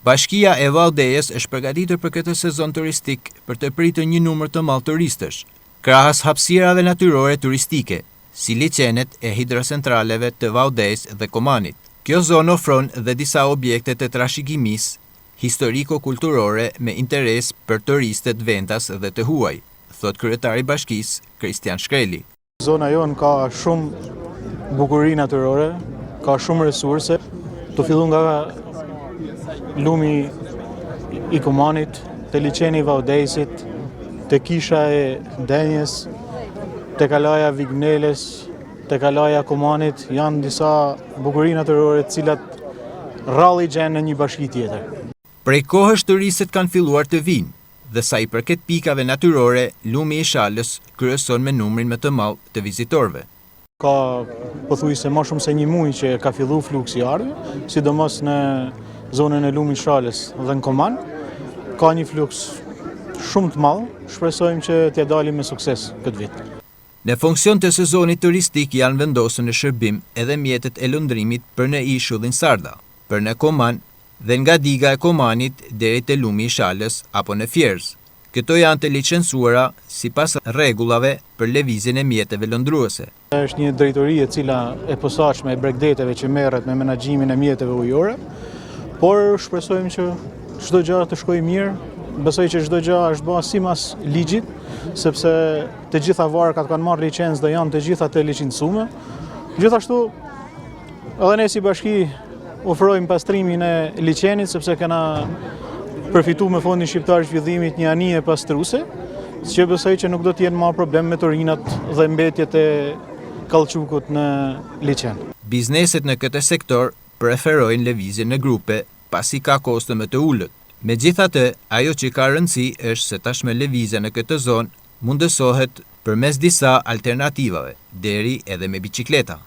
Bashkia e Valdejës është përgatitur për këtë sezon turistik për të pritur një numër të madh turistësh, krahas hapësirave natyrore turistike, si liçenet e hidrocentraleve të Valdejës dhe Komanit. Kjo zonë ofron dhe disa objekte të trashëgimisë historiko-kulturore me interes për turistët vendas dhe të huaj, thot kryetari i bashkisë, Kristian Shkreli. Zona jonë ka shumë bukuri natyrore, ka shumë resurse, të fillu nga lumi i Komanit, te liçeni i Valdejësit, te kisha e Denjes, te kalaja Vigneles, te kalaja Komanit, janë disa bukuri natyrore të cilat rralli gjenë në një bashki tjetër. Prej kohësh turistët kanë filluar të vinë, dhe sa i përket pikave natyrore, lumi i Shalës kryeson me numrin më të madh të vizitorëve. Ka pothuajse më shumë se një muaj që ka filluar fluksi i ardhmë, sidomos në zonën e lumit Shalës dhe në Koman. Ka një fluks shumë të madh, shpresojmë që t'ia dalim me sukses këtë vit. Në funksion të sezonit turistik janë vendosur në shërbim edhe mjetet e lundrimit për në ishullin Sarda, për në Koman dhe nga diga e Komanit deri te lumi i Shalës apo në Fjerz. Këto janë të licencuara sipas rregullave për lëvizjen e mjeteve lëndruese. Është një drejtori e cila e posaçme e bregdeteve që merret me menaxhimin e mjeteve ujore, por shpresojmë që çdo gjë të shkojë mirë. Besoj që çdo gjë është bërë sipas ligjit, sepse të gjitha varkat kanë marrë licencë dhe janë të gjitha të licencuara. Gjithashtu, edhe ne si bashki ofrojmë pastrimin e liçenit sepse kena përfituar me Fondin Shqiptar Zhvillimit një anije pastruese, që besoj që nuk do të jenë më problem me turinat dhe mbetjet e kallçukut në liçen. Bizneset në këtë sektor preferojnë lëvizjen në grupe, pasi ka kosto më të ulët. Megjithatë, ajo që ka rëndësi është se tashmë lëvizja në këtë zonë mundësohet përmes disa alternativave, deri edhe me bicikleta.